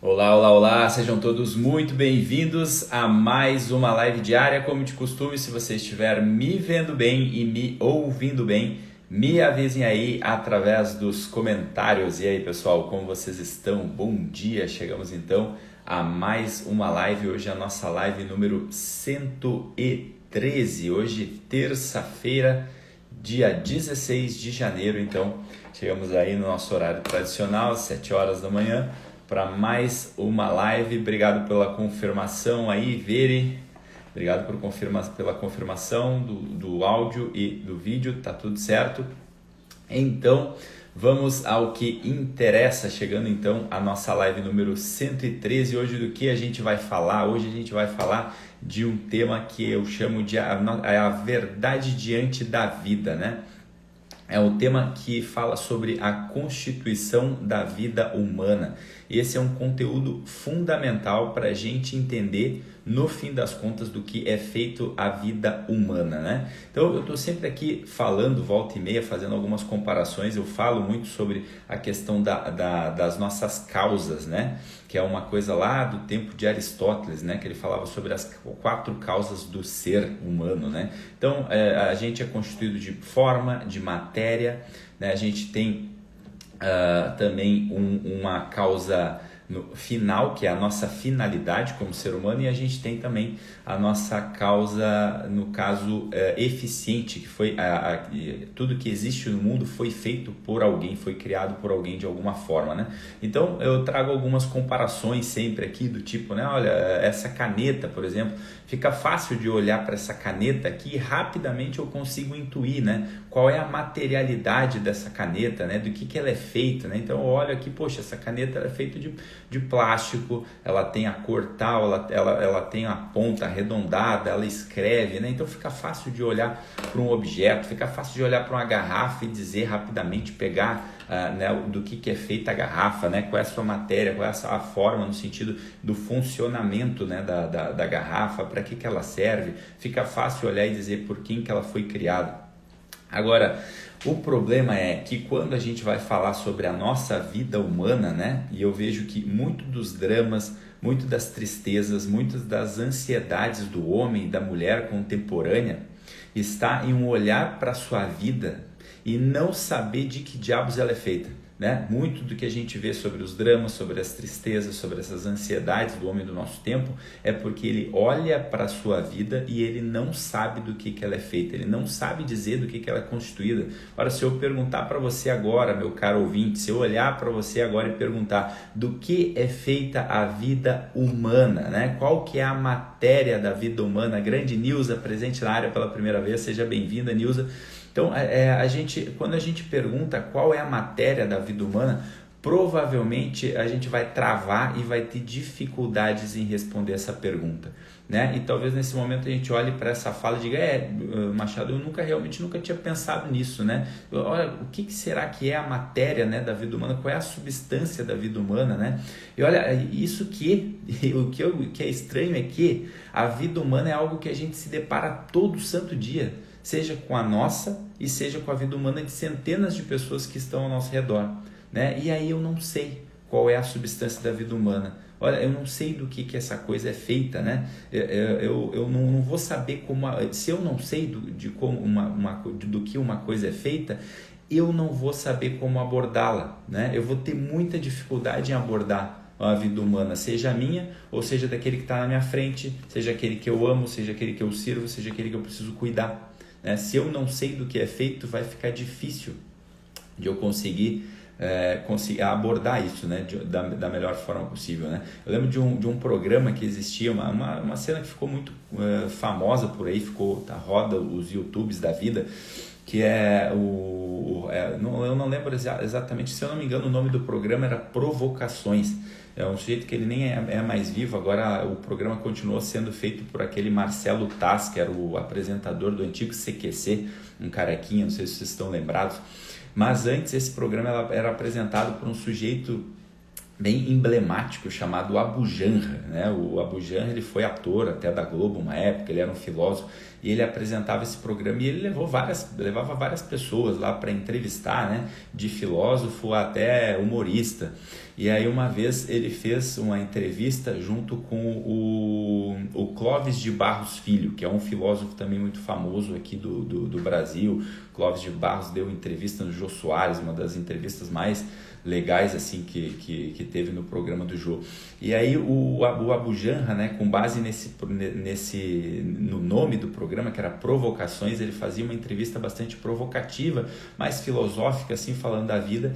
Olá, olá, olá, sejam todos muito bem-vindos a mais uma live diária. Como de costume, se você estiver me vendo bem e me ouvindo bem, me avisem aí através dos comentários. E aí, pessoal, como vocês estão? Bom dia! Chegamos então a mais uma live. Hoje é a nossa live número 113. Hoje, terça-feira, dia 16 de janeiro. Então, chegamos aí no nosso horário tradicional, às 7 horas da manhã, para mais uma live. Obrigado pela confirmação aí, Vere. Obrigado pela confirmação do áudio e do vídeo, tá tudo certo? Então, vamos ao que interessa, chegando então a nossa live número 113. Hoje do que a gente vai falar? Hoje a gente vai falar de um tema que eu chamo de a verdade diante da vida, né? É um tema que fala sobre a constituição da vida humana. Esse é um conteúdo fundamental para a gente entender, no fim das contas, do que é feito a vida humana, né? Então, eu estou sempre aqui falando, volta e meia, fazendo algumas comparações. Eu falo muito sobre a questão das nossas causas, né? Que é uma coisa lá do tempo de Aristóteles, né? Que ele falava sobre as 4 causas do ser humano, né? Então, a gente é constituído de forma, de matéria, né? A gente tem também uma causa final, que é a nossa finalidade como ser humano, e a gente tem também a nossa causa, no caso, eficiente, que foi tudo que existe no mundo foi feito por alguém, foi criado por alguém de alguma forma, né? Então eu trago algumas comparações sempre aqui do tipo, né? Olha, essa caneta, por exemplo, fica fácil de olhar para essa caneta aqui e rapidamente eu consigo intuir, né? Qual é a materialidade dessa caneta, né? Do que ela é feita, né? Então eu olho aqui, poxa, essa caneta é feita de plástico, ela tem a cor tal, ela tem a ponta arredondada, ela escreve, né? Então fica fácil de olhar para um objeto, fica fácil de olhar para uma garrafa e dizer rapidamente, pegar né, do que é feita a garrafa, né? Qual é a sua matéria, qual é a forma no sentido do funcionamento, né, da garrafa, para que ela serve, fica fácil olhar e dizer por quem que ela foi criada. Agora, o problema é que quando a gente vai falar sobre a nossa vida humana, né? E eu vejo que muito dos dramas, muito das tristezas, muitas das ansiedades do homem e da mulher contemporânea está em um olhar para a sua vida e não saber de que diabos ela é feita, né? Muito do que a gente vê sobre os dramas, sobre as tristezas, sobre essas ansiedades do homem do nosso tempo é porque ele olha para a sua vida e ele não sabe do que ela é feita, ele não sabe dizer do que ela é constituída. Ora, se eu perguntar para você agora, meu caro ouvinte, se eu olhar para você agora e perguntar do que é feita a vida humana, né? Qual que é a matéria da vida humana? A grande Nilza presente na área pela primeira vez, seja bem-vinda, Nilza. Então, quando a gente pergunta qual é a matéria da vida humana, provavelmente a gente vai travar e vai ter dificuldades em responder essa pergunta, né? E talvez nesse momento a gente olhe para essa fala e diga, Machado, eu realmente nunca tinha pensado nisso, né? Olha, o que será que é a matéria, né, da vida humana? Qual é a substância da vida humana, né? E olha, o que é estranho é que a vida humana é algo que a gente se depara todo santo dia, seja com a nossa e seja com a vida humana de centenas de pessoas que estão ao nosso redor, né? E aí eu não sei qual é a substância da vida humana. Olha, eu não sei do que essa coisa é feita, né? Eu não vou saber como... Se eu não sei do que uma coisa é feita, eu não vou saber como abordá-la, né? Eu vou ter muita dificuldade em abordar a vida humana, seja a minha ou seja daquele que está na minha frente, seja aquele que eu amo, seja aquele que eu sirvo, seja aquele que eu preciso cuidar, né? Se eu não sei do que é feito, vai ficar difícil de eu conseguir abordar isso, né, da melhor forma possível, né? Eu lembro de um programa que existia, uma cena que ficou muito famosa por aí, roda os YouTubes da vida, que eu não lembro exatamente, se eu não me engano o nome do programa era Provocações. É um sujeito que ele nem é mais vivo, agora o programa continuou sendo feito por aquele Marcelo Taz, que era o apresentador do antigo CQC, um carequinha, não sei se vocês estão lembrados, mas antes esse programa era apresentado por um sujeito bem emblemático chamado Abu Janra, né? O Abu Janra, ele foi ator até da Globo uma época, ele era um filósofo e ele apresentava esse programa e ele levava várias pessoas lá para entrevistar, né? De filósofo até humorista. E aí uma vez ele fez uma entrevista junto com o Clóvis de Barros Filho, que é um filósofo também muito famoso aqui do Brasil. Clóvis de Barros deu entrevista no Jô Soares, uma das entrevistas mais legais assim que teve no programa do Jô. E aí o Abu Janra, né, com base no nome do programa, que era Provocações, ele fazia uma entrevista bastante provocativa, mais filosófica, assim, falando da vida.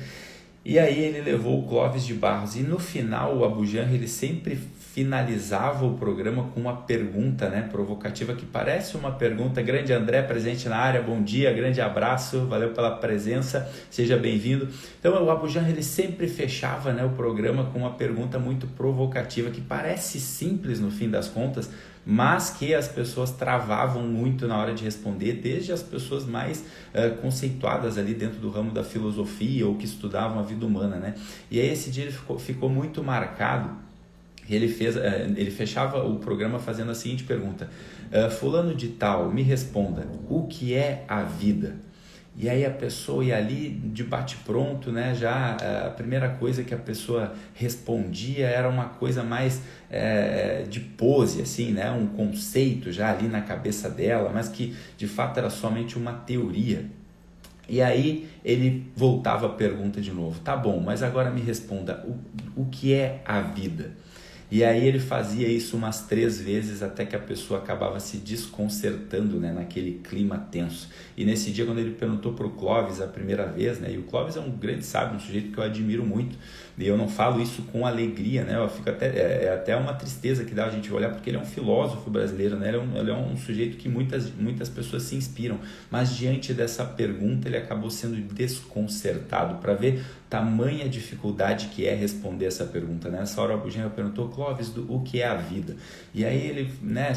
E aí ele levou o Clóvis de Barros, e no final o Abu Janra, ele sempre finalizava o programa com uma pergunta, né, provocativa, que parece uma pergunta. Grande André, presente na área, bom dia, grande abraço, valeu pela presença, seja bem-vindo. Então o Abu Janra, ele sempre fechava, né, o programa com uma pergunta muito provocativa, que parece simples no fim das contas, mas que as pessoas travavam muito na hora de responder, desde as pessoas mais conceituadas ali dentro do ramo da filosofia ou que estudavam a vida humana, né? E aí esse dia ele ficou muito marcado. Ele fechava o programa fazendo a seguinte pergunta: fulano de tal, me responda, o que é a vida? E aí a pessoa ia ali de bate-pronto, né? Já a primeira coisa que a pessoa respondia era uma coisa mais de pose, assim, né? Um conceito já ali na cabeça dela, mas que de fato era somente uma teoria. E aí ele voltava a pergunta de novo: tá bom, mas agora me responda, o que é a vida? E aí ele fazia isso umas 3 vezes até que a pessoa acabava se desconcertando, né, naquele clima tenso. E nesse dia, quando ele perguntou para o Clóvis a primeira vez, né, e o Clóvis é um grande sábio, um sujeito que eu admiro muito, e eu não falo isso com alegria, né, eu fico até uma tristeza que dá a gente olhar, porque ele é um filósofo brasileiro, né, ele é um sujeito que muitas pessoas se inspiram, mas diante dessa pergunta ele acabou sendo desconcertado, para ver tamanha dificuldade que é responder essa pergunta. Nessa hora o Abu Janra perguntou: Clóvis, o que é a vida? E aí ele, né,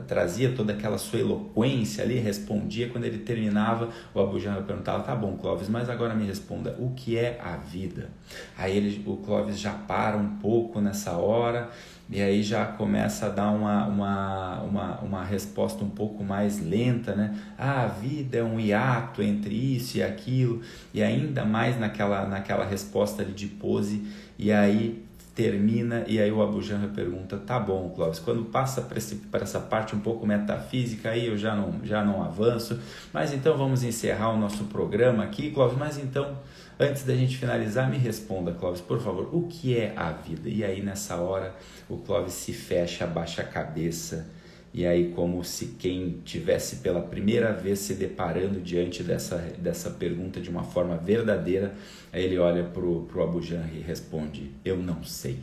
trazia toda aquela sua eloquência ali, respondia. Quando ele terminava, o Abu Janra perguntava: tá bom, Clóvis, mas agora me responda, o que é a vida? Aí o Clóvis já para um pouco nessa hora, e aí já começa a dar uma resposta um pouco mais lenta, né? A vida é um hiato entre isso e aquilo, e ainda mais naquela resposta ali de pose. E aí termina, e aí o Abu Janra pergunta: tá bom, Clóvis, quando passa para essa parte um pouco metafísica, aí eu já não avanço, mas então vamos encerrar o nosso programa aqui, Clóvis. Mas então, antes da gente finalizar, me responda, Clóvis, por favor, o que é a vida? E aí nessa hora o Clóvis se fecha, abaixa a cabeça, e aí como se quem tivesse pela primeira vez se deparando diante dessa pergunta de uma forma verdadeira, aí ele olha pro Abu Janra e responde: eu não sei.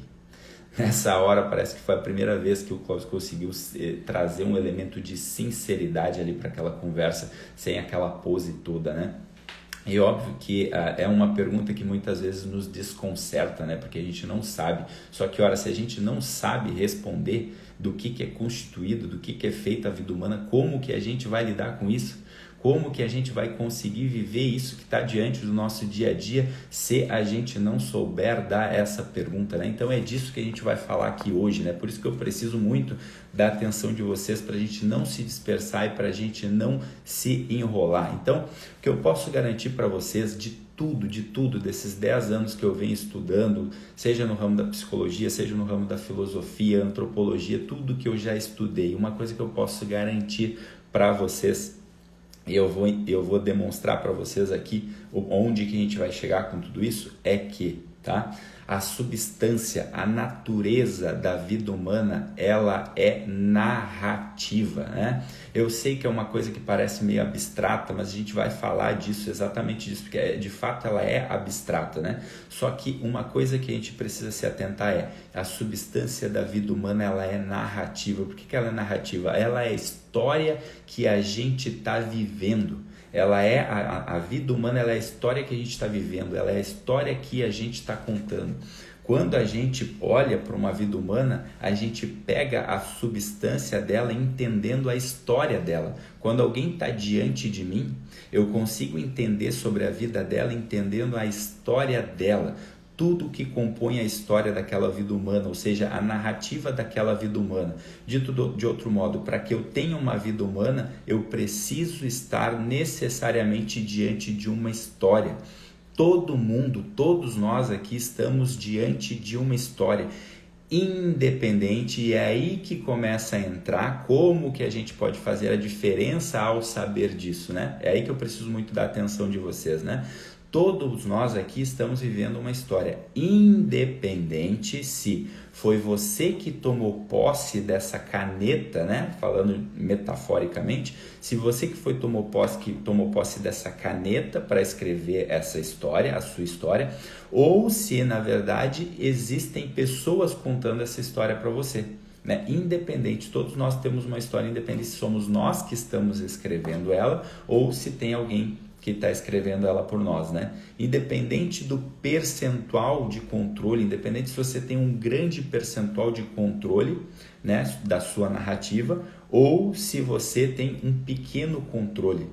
Nessa hora parece que foi a primeira vez que o Clóvis conseguiu trazer um elemento de sinceridade ali para aquela conversa, sem aquela pose toda, né? E óbvio que é uma pergunta que muitas vezes nos desconcerta, né? Porque a gente não sabe. Só que, ora, se a gente não sabe responder do que é constituído, do que é feita a vida humana, como que a gente vai lidar com isso? Como que a gente vai conseguir viver isso que está diante do nosso dia a dia se a gente não souber dar essa pergunta, né? Então é disso que a gente vai falar aqui hoje, né? Por isso que eu preciso muito da atenção de vocês, para a gente não se dispersar e para a gente não se enrolar. Então, o que eu posso garantir para vocês de tudo, desses 10 anos que eu venho estudando, seja no ramo da psicologia, seja no ramo da filosofia, antropologia, tudo que eu já estudei, uma coisa que eu posso garantir para vocês, e eu vou demonstrar para vocês aqui onde que a gente vai chegar com tudo isso, é que, tá? A substância, a natureza da vida humana, ela é narrativa, né? Eu sei que é uma coisa que parece meio abstrata, mas a gente vai falar disso, exatamente disso, porque de fato ela é abstrata, né? Só que uma coisa que a gente precisa se atentar é: a substância da vida humana, ela é narrativa. Por que ela é narrativa? Ela é a história que a gente está vivendo. Ela é a vida humana, ela é a história que a gente está vivendo, ela é a história que a gente está contando. Quando a gente olha para uma vida humana, a gente pega a substância dela entendendo a história dela. Quando alguém está diante de mim, eu consigo entender sobre a vida dela entendendo a história dela. tudo que compõe a história daquela vida humana, ou seja, a narrativa daquela vida humana. Dito de outro modo, para que eu tenha uma vida humana, eu preciso estar necessariamente diante de uma história. Todo mundo, todos nós aqui estamos diante de uma história independente, e é aí que começa a entrar como que a gente pode fazer a diferença ao saber disso, né? É aí que eu preciso muito da atenção de vocês, né? Todos nós aqui estamos vivendo uma história, independente se foi você que tomou posse dessa caneta, né? Falando metaforicamente, se você que tomou posse dessa caneta para escrever essa história, a sua história, ou se na verdade existem pessoas contando essa história para você. Né? Independente, todos nós temos uma história independente se somos nós que estamos escrevendo ela ou se tem alguém que está escrevendo ela por nós, né? Independente do percentual de controle, independente se você tem um grande percentual de controle, né, da sua narrativa, ou se você tem um pequeno controle,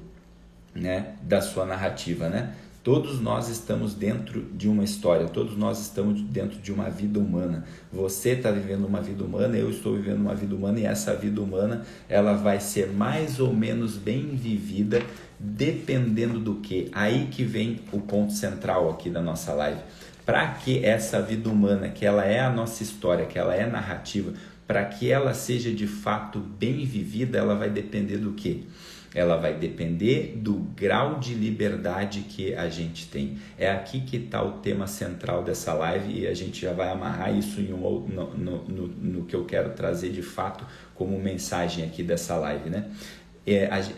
né, da sua narrativa, né? Todos nós estamos dentro de uma história, todos nós estamos dentro de uma vida humana. Você está vivendo uma vida humana, eu estou vivendo uma vida humana, e essa vida humana ela vai ser mais ou menos bem vivida dependendo do que? Aí que vem o ponto central aqui da nossa live. Para que essa vida humana, que ela é a nossa história, que ela é narrativa, para que ela seja de fato bem vivida, ela vai depender do quê? Ela vai depender do grau de liberdade que a gente tem. É aqui que está o tema central dessa live, e a gente já vai amarrar isso no que eu quero trazer de fato como mensagem aqui dessa live, né?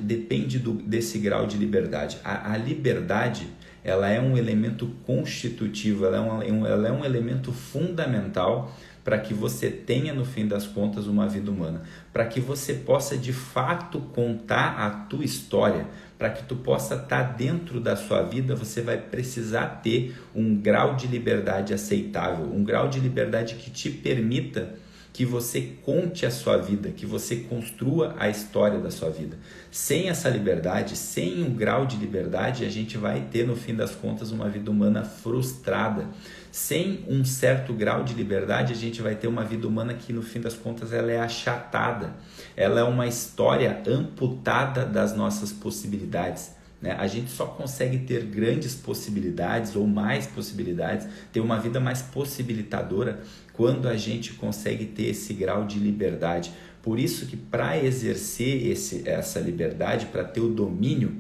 Depende desse grau de liberdade. A liberdade, ela é um elemento constitutivo, ela é um elemento fundamental para que você tenha, no fim das contas, uma vida humana. Para que você possa, de fato, contar a tua história, para que tu possa estar dentro da sua vida, você vai precisar ter um grau de liberdade aceitável, um grau de liberdade que te permita que você conte a sua vida, que você construa a história da sua vida. Sem essa liberdade, sem um grau de liberdade, a gente vai ter, no fim das contas, uma vida humana frustrada. Sem um certo grau de liberdade, a gente vai ter uma vida humana que, no fim das contas, ela é achatada. Ela é uma história amputada das nossas possibilidades. A gente só consegue ter grandes possibilidades ou mais possibilidades, ter uma vida mais possibilitadora quando a gente consegue ter esse grau de liberdade. Por isso que para exercer essa liberdade, para ter o domínio,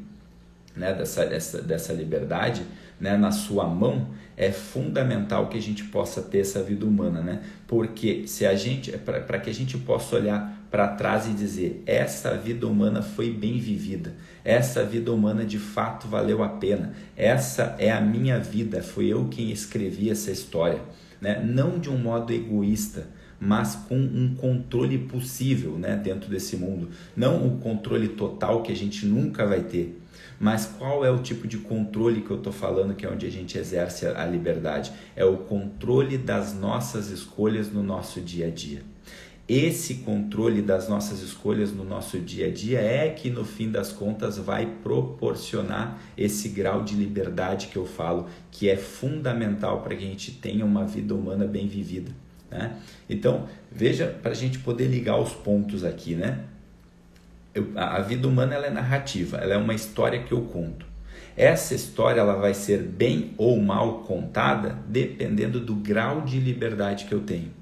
né, dessa liberdade, né, na sua mão, é fundamental que a gente possa ter essa vida humana, né? Porque para que a gente possa olhar para trás e dizer, essa vida humana foi bem vivida, essa vida humana de fato valeu a pena, essa é a minha vida, fui eu quem escrevi essa história, né? Não de um modo egoísta, mas com um controle possível, né, dentro desse mundo. Não o controle total que a gente nunca vai ter, mas qual é o tipo de controle que eu estou falando, que é onde a gente exerce a liberdade? É o controle das nossas escolhas no nosso dia a dia. Esse controle das nossas escolhas no nosso dia a dia é que, no fim das contas, vai proporcionar esse grau de liberdade que eu falo, que é fundamental para que a gente tenha uma vida humana bem vivida, né? Então, veja, para a gente poder ligar os pontos aqui, né? A vida humana ela é narrativa, ela é uma história que eu conto. Essa história ela vai ser bem ou mal contada dependendo do grau de liberdade que eu tenho.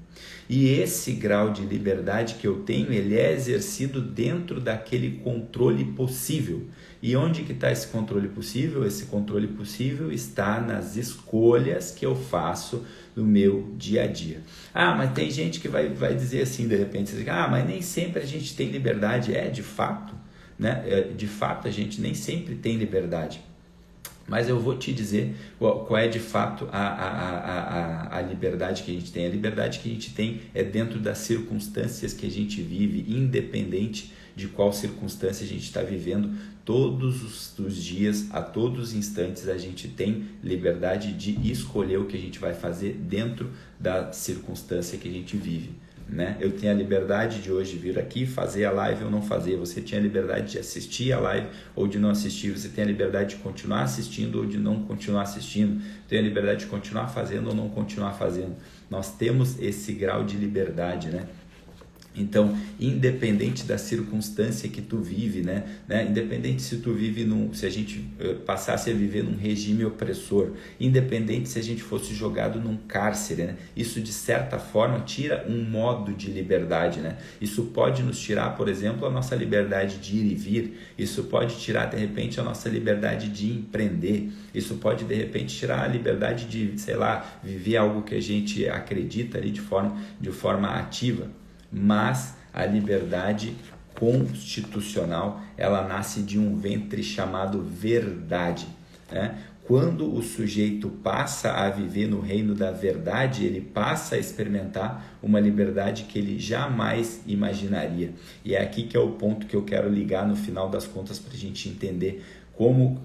E esse grau de liberdade que eu tenho, ele é exercido dentro daquele controle possível. E onde que está esse controle possível? Esse controle possível está nas escolhas que eu faço no meu dia a dia. Mas tem gente que vai dizer assim, de repente, mas nem sempre a gente tem liberdade. De fato, né? De fato, a gente nem sempre tem liberdade. Mas eu vou te dizer qual é de fato a liberdade que a gente tem. A liberdade que a gente tem é dentro das circunstâncias que a gente vive, independente de qual circunstância a gente está vivendo. Todos os dias, a todos os instantes, a gente tem liberdade de escolher o que a gente vai fazer dentro da circunstância que a gente vive. né? Eu tenho a liberdade de hoje vir aqui, fazer a live ou não fazer. Você tinha a liberdade de assistir a live ou de não assistir. Você tem a liberdade de continuar assistindo ou de não continuar assistindo. Tem a liberdade de continuar fazendo ou não continuar fazendo. Nós temos esse grau de liberdade, né? Então, independente da circunstância que tu vive, né? Independente se tu vive se a gente passasse a viver num regime opressor, independente se a gente fosse jogado num cárcere, né? Isso de certa forma tira um modo de liberdade, né? Isso pode nos tirar, por exemplo, a nossa liberdade de ir e vir. Isso pode tirar de repente a nossa liberdade de empreender. Isso pode de repente tirar a liberdade de, sei lá, viver algo que a gente acredita ali de forma ativa. Mas a liberdade constitucional, ela nasce de um ventre chamado verdade, né? Quando o sujeito passa a viver no reino da verdade, ele passa a experimentar uma liberdade que ele jamais imaginaria. E é aqui que é o ponto que eu quero ligar no final das contas para a gente entender como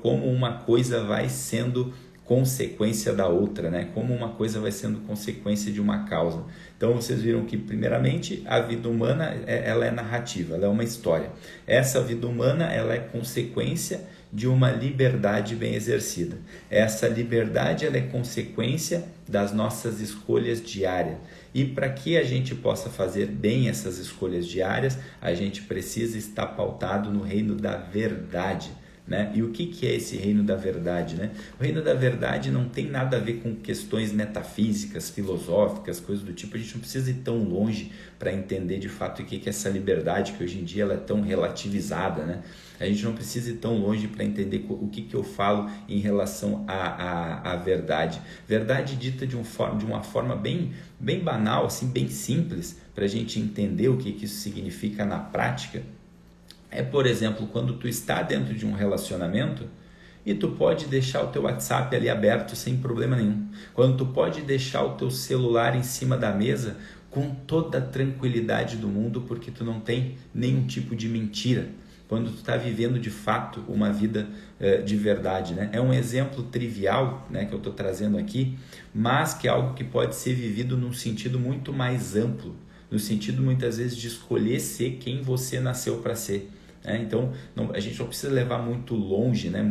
uma coisa vai sendo consequência da outra, né? Como uma coisa vai sendo consequência de uma causa. Então vocês viram que primeiramente a vida humana ela é narrativa, ela é uma história. Essa vida humana ela é consequência de uma liberdade bem exercida. Essa liberdade ela é consequência das nossas escolhas diárias. E para que a gente possa fazer bem essas escolhas diárias, a gente precisa estar pautado no reino da verdade. Né? E o que é esse reino da verdade? Né? O reino da verdade não tem nada a ver com questões metafísicas, filosóficas, coisas do tipo. A gente não precisa ir tão longe para entender de fato o que é essa liberdade, que hoje em dia ela é tão relativizada. Né? A gente não precisa ir tão longe para entender o que eu falo em relação à verdade. Verdade dita de uma forma bem banal, assim, bem simples, para a gente entender o que isso significa na prática. É, por exemplo, quando tu está dentro de um relacionamento e tu pode deixar o teu WhatsApp ali aberto sem problema nenhum. Quando tu pode deixar o teu celular em cima da mesa com toda a tranquilidade do mundo, porque tu não tem nenhum tipo de mentira. Quando tu está vivendo de fato uma vida de verdade, né? É um exemplo trivial, né, que eu estou trazendo aqui, mas que é algo que pode ser vivido num sentido muito mais amplo, no sentido muitas vezes de escolher ser quem você nasceu para ser. Então a gente não precisa levar muito longe, né?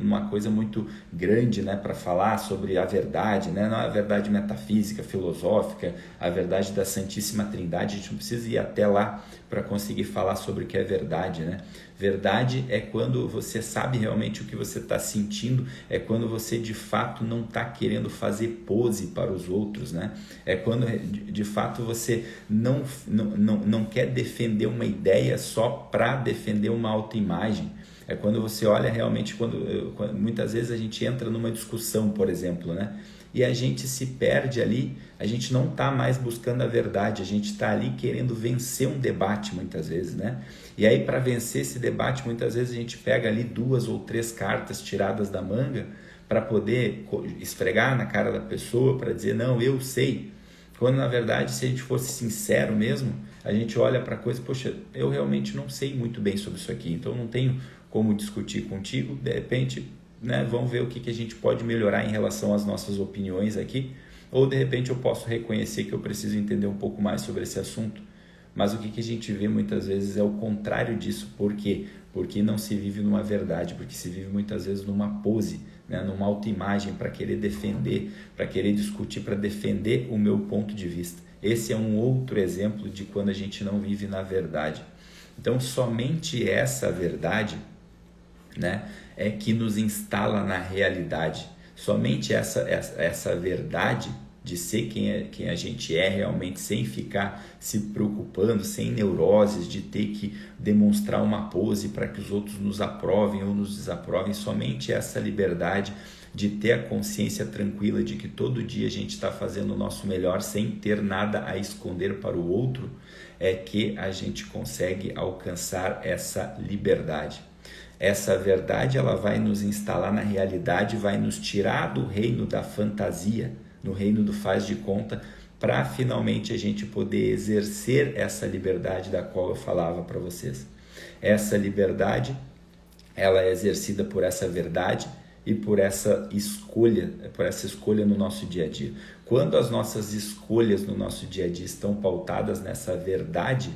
Uma coisa muito grande, né? Para falar sobre a verdade, né? Não a verdade metafísica, filosófica, a verdade da Santíssima Trindade. A gente não precisa ir até lá para conseguir falar sobre o que é verdade, né? Verdade é quando você sabe realmente o que você está sentindo, é quando você de fato não está querendo fazer pose para os outros, né? É quando de fato você não quer defender uma ideia só para defender uma autoimagem. É quando você olha realmente, quando muitas vezes a gente entra numa discussão, por exemplo, né? E a gente se perde ali, a gente não está mais buscando a verdade, a gente está ali querendo vencer um debate muitas vezes, né? E aí para vencer esse debate, muitas vezes a gente pega ali 2 ou 3 cartas tiradas da manga para poder esfregar na cara da pessoa, para dizer, não, eu sei. Quando na verdade, se a gente fosse sincero mesmo, a gente olha para a coisa, poxa, eu realmente não sei muito bem sobre isso aqui, então não tenho como discutir contigo, de repente, né, vamos ver o que a gente pode melhorar em relação às nossas opiniões aqui, ou de repente eu posso reconhecer que eu preciso entender um pouco mais sobre esse assunto. Mas o que a gente vê muitas vezes é o contrário disso. Por quê? Porque não se vive numa verdade, porque se vive muitas vezes numa pose, né? Numa autoimagem para querer defender, para querer discutir, para defender o meu ponto de vista. Esse é um outro exemplo de quando a gente não vive na verdade. Então, somente essa verdade, né, é que nos instala na realidade. Somente essa verdade de ser quem a gente é realmente, sem ficar se preocupando, sem neuroses de ter que demonstrar uma pose para que os outros nos aprovem ou nos desaprovem. Somente essa liberdade de ter a consciência tranquila de que todo dia a gente está fazendo o nosso melhor sem ter nada a esconder para o outro, é que a gente consegue alcançar essa liberdade. Essa verdade ela vai nos instalar na realidade, vai nos tirar do reino da fantasia, no reino do faz de conta, para finalmente a gente poder exercer essa liberdade da qual eu falava para vocês. Essa liberdade, ela é exercida por essa verdade e por essa escolha no nosso dia a dia. Quando as nossas escolhas no nosso dia a dia estão pautadas nessa verdade,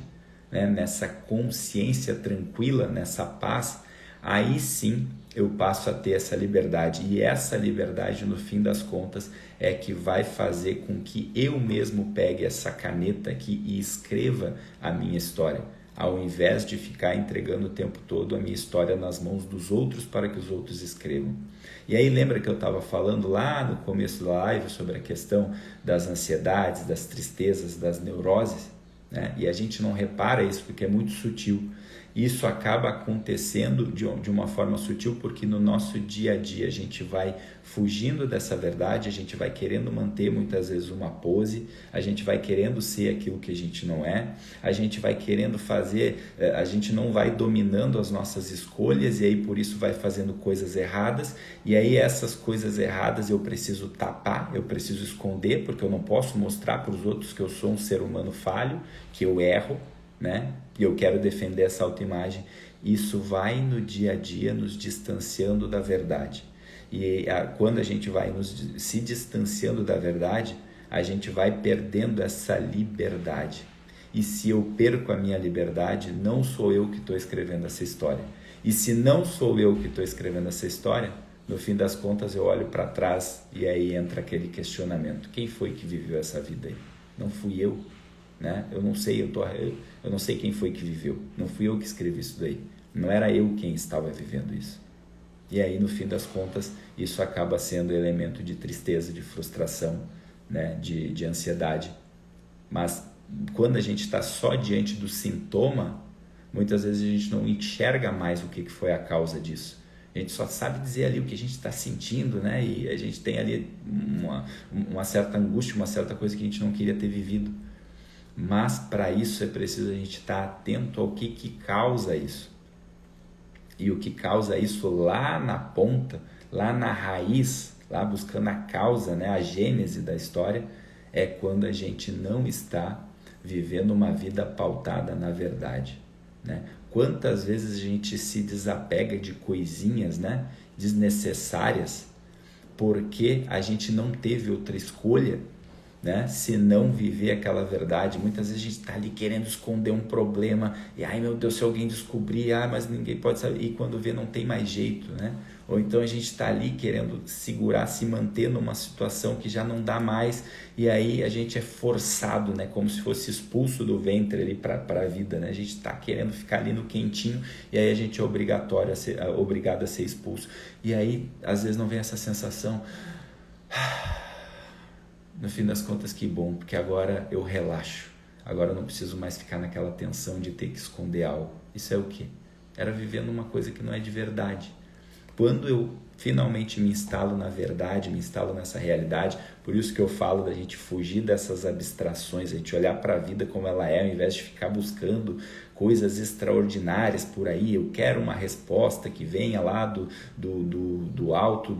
né, nessa consciência tranquila, nessa paz, aí sim eu passo a ter essa liberdade. E essa liberdade, no fim das contas, é que vai fazer com que eu mesmo pegue essa caneta aqui e escreva a minha história, ao invés de ficar entregando o tempo todo a minha história nas mãos dos outros para que os outros escrevam. E aí lembra que eu estava falando lá no começo da live sobre a questão das ansiedades, das tristezas, das neuroses, né? E a gente não repara isso porque é muito sutil. Isso acaba acontecendo de uma forma sutil porque no nosso dia a dia a gente vai fugindo dessa verdade, a gente vai querendo manter muitas vezes uma pose, a gente vai querendo ser aquilo que a gente não é, a gente vai querendo fazer, a gente não vai dominando as nossas escolhas e aí por isso vai fazendo coisas erradas, e aí essas coisas erradas eu preciso tapar, eu preciso esconder, porque eu não posso mostrar para os outros que eu sou um ser humano falho, que eu erro, né? E eu quero defender essa autoimagem. Isso vai no dia a dia nos distanciando da verdade. E quando a gente vai se distanciando da verdade, a gente vai perdendo essa liberdade. E se eu perco a minha liberdade, não sou eu que estou escrevendo essa história. E se não sou eu que estou escrevendo essa história, no fim das contas eu olho para trás e aí entra aquele questionamento. Quem foi que viveu essa vida aí? Não fui eu. Né? Eu não sei, eu não sei quem foi que viveu, não fui eu que escrevi isso daí, não era eu quem estava vivendo isso. E aí no fim das contas isso acaba sendo elemento de tristeza, de frustração, né? de ansiedade. Mas quando a gente está só diante do sintoma, muitas vezes a gente não enxerga mais o que foi a causa disso. A gente só sabe dizer ali o que a gente está sentindo, né? E a gente tem ali uma certa angústia, uma certa coisa que a gente não queria ter vivido. Mas para isso é preciso a gente estar atento ao que causa isso. E o que causa isso lá na ponta, lá na raiz, lá buscando a causa, né, a gênese da história, é quando a gente não está vivendo uma vida pautada na verdade, né? Quantas vezes a gente se desapega de coisinhas, né, desnecessárias, porque a gente não teve outra escolha, né? Se não viver aquela verdade. Muitas vezes a gente está ali querendo esconder um problema e ai meu Deus, se alguém descobrir, mas ninguém pode saber, e quando vê não tem mais jeito, né? Ou então a gente está ali querendo segurar, se manter numa situação que já não dá mais, e aí a gente é forçado, né? Como se fosse expulso do ventre ali para a vida, né? A gente está querendo ficar ali no quentinho e aí a gente é obrigado a ser expulso, e aí às vezes não vem essa sensação. No fim das contas, que bom, porque agora eu relaxo. Agora eu não preciso mais ficar naquela tensão de ter que esconder algo. Isso é o quê? Era vivendo uma coisa que não é de verdade. Quando eu finalmente me instalo na verdade, me instalo nessa realidade, por isso que eu falo da gente fugir dessas abstrações, a gente olhar para a vida como ela é, ao invés de ficar buscando coisas extraordinárias por aí. Eu quero uma resposta que venha lá do alto,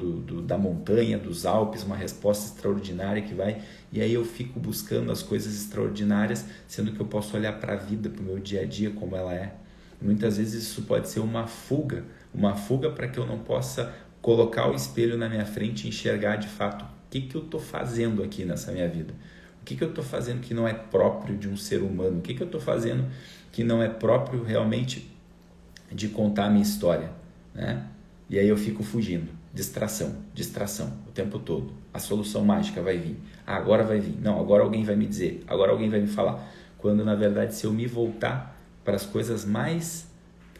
da montanha, dos Alpes, uma resposta extraordinária que vai... E aí eu fico buscando as coisas extraordinárias, sendo que eu posso olhar para a vida, para o meu dia a dia como ela é. Muitas vezes isso pode ser uma fuga para que eu não possa colocar o espelho na minha frente e enxergar de fato o que eu estou fazendo aqui nessa minha vida. O que eu estou fazendo que não é próprio de um ser humano? O que eu estou fazendo que não é próprio realmente de contar a minha história, né? E aí eu fico fugindo. Distração o tempo todo. A solução mágica vai vir. Agora vai vir. Não, agora alguém vai me dizer. Agora alguém vai me falar. Quando na verdade, se eu me voltar para as coisas mais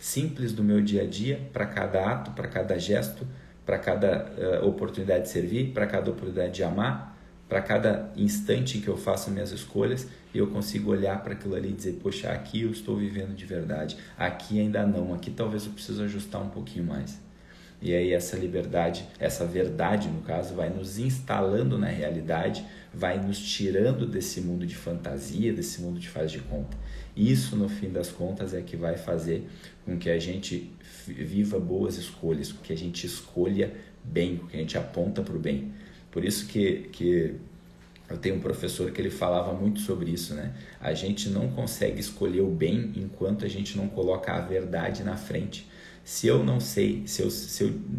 simples do meu dia a dia, para cada ato, para cada gesto, para cada oportunidade de servir, para cada oportunidade de amar, para cada instante em que eu faço minhas escolhas, eu consigo olhar para aquilo ali e dizer, poxa, aqui eu estou vivendo de verdade, aqui ainda não, aqui talvez eu preciso ajustar um pouquinho mais. E aí essa liberdade, essa verdade no caso, vai nos instalando na realidade, vai nos tirando desse mundo de fantasia, desse mundo de faz de conta. Isso, no fim das contas, é que vai fazer com que a gente viva boas escolhas, com que a gente escolha bem, com que a gente aponta para o bem. Por isso que eu tenho um professor que ele falava muito sobre isso, né? A gente não consegue escolher o bem enquanto a gente não coloca a verdade na frente. Se eu não sei, se eu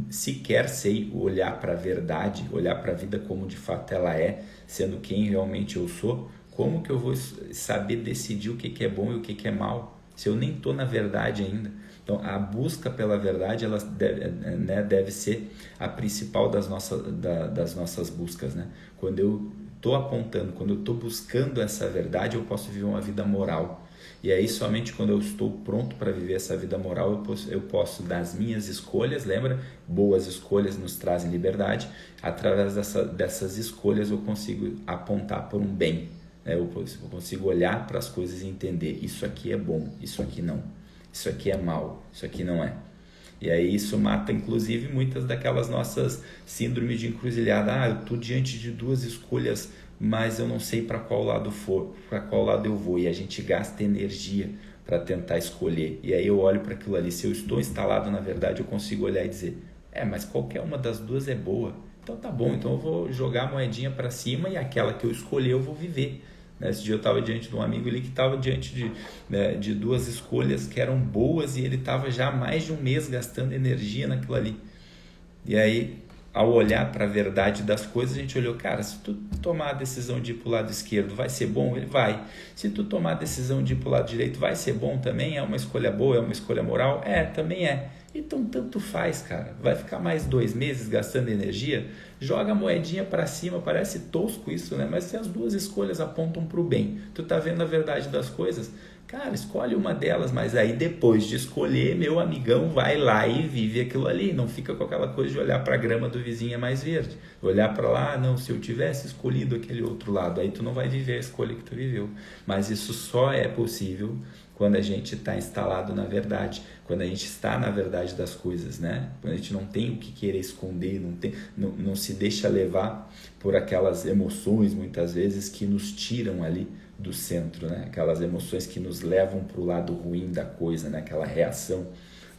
sequer sei olhar para a verdade, olhar para a vida como de fato ela é, sendo quem realmente eu sou, como que eu vou saber decidir o que é bom e o que é mal, se eu nem estou na verdade ainda? Então, a busca pela verdade, ela deve ser a principal das nossas buscas, né? Quando eu estou apontando, quando eu estou buscando essa verdade, eu posso viver uma vida moral. E aí, somente quando eu estou pronto para viver essa vida moral, eu posso das minhas escolhas, lembra? Boas escolhas nos trazem liberdade. Através dessas escolhas, eu consigo apontar por um bem. Né? Eu consigo olhar para as coisas e entender: isso aqui é bom, isso aqui não. Isso aqui é mal, isso aqui não é. E aí isso mata, inclusive, muitas daquelas nossas síndromes de encruzilhada. Eu estou diante de duas escolhas, mas eu não sei para qual lado eu vou. E a gente gasta energia para tentar escolher. E aí eu olho para aquilo ali. Se eu estou instalado na verdade, eu consigo olhar e dizer: mas qualquer uma das duas é boa. Então tá bom, então eu vou jogar a moedinha para cima e aquela que eu escolher eu vou viver. Esse dia eu estava diante de um amigo ali que estava diante de duas escolhas que eram boas e ele estava já há mais de um mês gastando energia naquilo ali. E aí, ao olhar para a verdade das coisas, a gente olhou: cara, se tu tomar a decisão de ir para o lado esquerdo, vai ser bom? Ele vai. Se tu tomar a decisão de ir para o lado direito, vai ser bom também? É uma escolha boa? É uma escolha moral? Também é. Então, tanto faz, cara. Vai ficar mais 2 meses gastando energia? Joga a moedinha para cima. Parece tosco isso, né? Mas se as duas escolhas apontam para o bem, tu tá vendo a verdade das coisas, cara, escolhe uma delas. Mas aí depois de escolher, meu amigão, vai lá e vive aquilo ali. Não fica com aquela coisa de olhar para a grama do vizinho é mais verde. Olhar para lá: não, se eu tivesse escolhido aquele outro lado, aí tu não vai viver a escolha que tu viveu. Mas isso só é possível quando a gente está instalado na verdade, quando a gente está na verdade das coisas, né? Quando a gente não tem o que querer esconder, não se deixa levar por aquelas emoções, muitas vezes, que nos tiram ali do centro, né? Aquelas emoções que nos levam para o lado ruim da coisa, né? Aquela reação.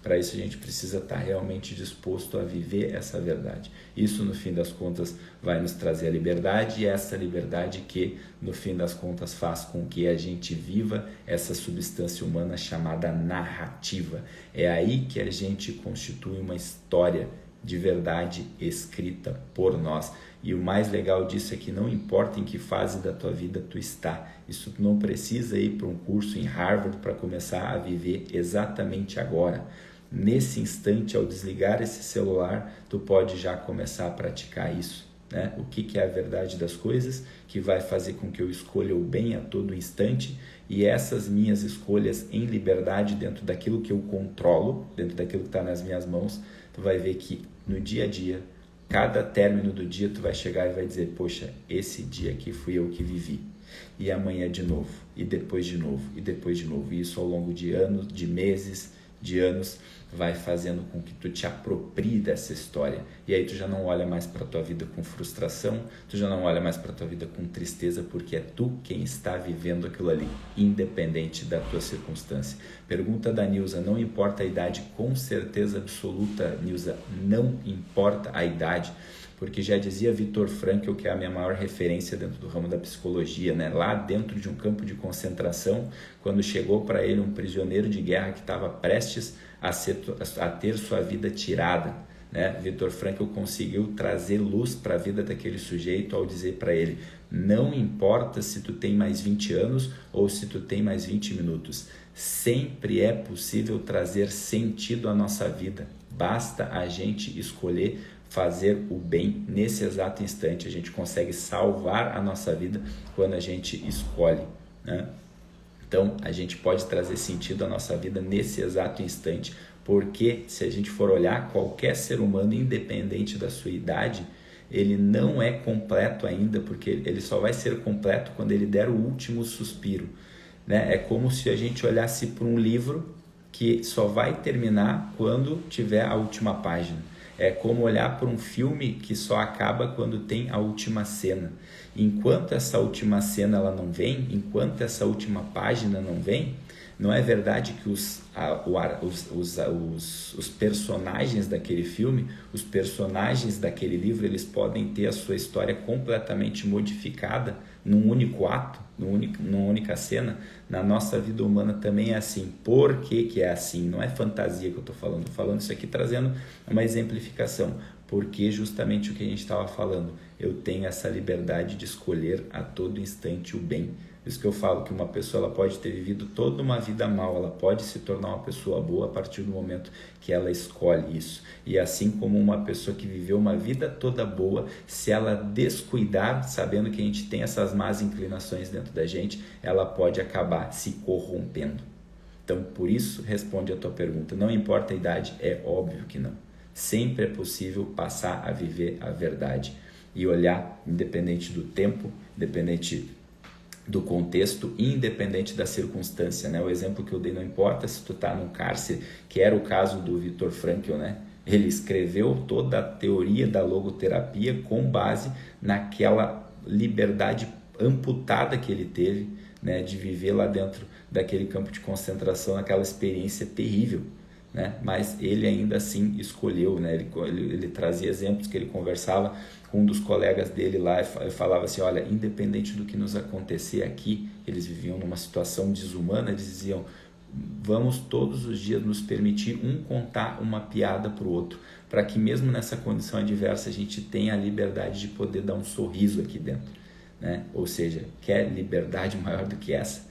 Para isso a gente precisa estar realmente disposto a viver essa verdade. Isso, no fim das contas, vai nos trazer a liberdade, e essa liberdade que, no fim das contas, faz com que a gente viva essa substância humana chamada narrativa. É aí que a gente constitui uma história de verdade escrita por nós. E o mais legal disso é que não importa em que fase da tua vida tu está, isso tu não precisa ir para um curso em Harvard para começar a viver exatamente agora. Nesse instante, ao desligar esse celular, tu pode já começar a praticar isso, né? O que é a verdade das coisas, que vai fazer com que eu escolha o bem a todo instante, e essas minhas escolhas em liberdade, dentro daquilo que eu controlo, dentro daquilo que está nas minhas mãos, tu vai ver que no dia a dia, cada término do dia, tu vai chegar e vai dizer: poxa, esse dia aqui fui eu que vivi. E amanhã de novo, e depois de novo, e depois de novo. E isso ao longo de anos, de meses, de anos, vai fazendo com que tu te aproprie dessa história. E aí tu já não olha mais para tua vida com frustração, tu já não olha mais para tua vida com tristeza, porque é tu quem está vivendo aquilo ali, independente da tua circunstância. Pergunta da Nilza: não importa a idade? Com certeza absoluta, Nilza, não importa a idade. Porque já dizia Viktor Frankl, que é a minha maior referência dentro do ramo da psicologia, né? Lá dentro de um campo de concentração, quando chegou para ele um prisioneiro de guerra que estava prestes a ter sua vida tirada, né? Viktor Frankl conseguiu trazer luz para a vida daquele sujeito ao dizer para ele: não importa se tu tem mais 20 anos ou se tu tem mais 20 minutos, sempre é possível trazer sentido à nossa vida, basta a gente escolher fazer o bem nesse exato instante. A gente consegue salvar a nossa vida quando a gente escolhe, né? Então, a gente pode trazer sentido à nossa vida nesse exato instante, porque se a gente for olhar, qualquer ser humano, independente da sua idade, ele não é completo ainda, porque ele só vai ser completo quando ele der o último suspiro, né? É como se a gente olhasse para um livro que só vai terminar quando tiver a última página. É como olhar para um filme que só acaba quando tem a última cena. Enquanto essa última cena ela não vem, enquanto essa última página não vem, não é verdade que os personagens daquele filme, os personagens daquele livro, eles podem ter a sua história completamente modificada num único ato, numa única cena, na nossa vida humana também é assim. Por que que é assim? Não é fantasia que eu estou falando isso aqui trazendo uma exemplificação, porque justamente o que a gente estava falando, eu tenho essa liberdade de escolher a todo instante o bem. Por isso que eu falo que uma pessoa ela pode ter vivido toda uma vida mal, ela pode se tornar uma pessoa boa a partir do momento que ela escolhe isso. E assim como uma pessoa que viveu uma vida toda boa, se ela descuidar, sabendo que a gente tem essas más inclinações dentro da gente, ela pode acabar se corrompendo. Então, por isso, responde a tua pergunta. Não importa a idade, é óbvio que não. Sempre é possível passar a viver a verdade e olhar, independente do tempo, independente do contexto, independente da circunstância, né? O exemplo que eu dei, não importa se tu tá num cárcere, que era o caso do Viktor Frankl, né? Ele escreveu toda a teoria da logoterapia com base naquela liberdade amputada que ele teve, né? De viver lá dentro daquele campo de concentração, aquela experiência terrível, né? Mas ele ainda assim escolheu, né? Ele trazia exemplos que ele conversava com um dos colegas dele lá e falava assim, olha, independente do que nos acontecer aqui, eles viviam numa situação desumana, eles diziam, vamos todos os dias nos permitir contar uma piada para o outro, para que mesmo nessa condição adversa a gente tenha a liberdade de poder dar um sorriso aqui dentro, né? Ou seja, quer liberdade maior do que essa?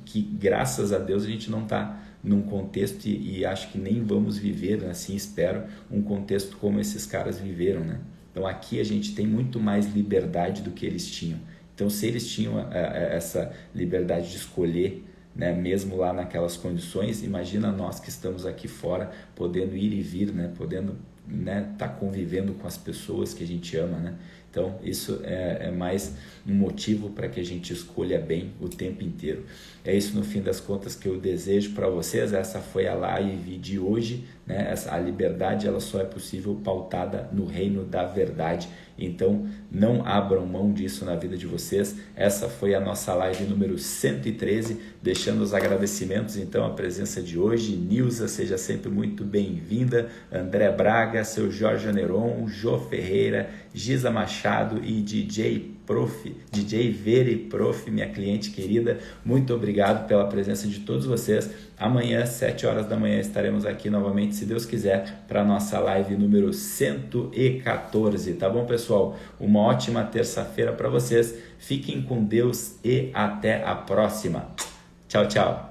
Que graças a Deus a gente não está num contexto e acho que nem vamos viver, assim espero, um contexto como esses caras viveram, né? Então aqui a gente tem muito mais liberdade do que eles tinham. Então se eles tinham essa liberdade de escolher, né, mesmo lá naquelas condições, imagina nós que estamos aqui fora, podendo ir e vir, né, podendo, né, tá convivendo com as pessoas que a gente ama, né? Então isso é mais um motivo para que a gente escolha bem o tempo inteiro. É isso no fim das contas que eu desejo para vocês. Essa foi a live de hoje, né? A liberdade ela só é possível pautada no reino da verdade. Então não abram mão disso na vida de vocês. Essa foi a nossa live número 113, deixando os agradecimentos então à presença de hoje. Nilza, seja sempre muito bem-vinda. André Braga, seu Jorge Aneron, Jô Ferreira, Giza Machado e DJ Vere Prof, minha cliente querida, muito obrigado pela presença de todos vocês. Amanhã, 7 horas da manhã, estaremos aqui novamente, se Deus quiser, para a nossa live número 114, tá bom, pessoal? Uma ótima terça-feira para vocês, fiquem com Deus e até a próxima. Tchau, tchau!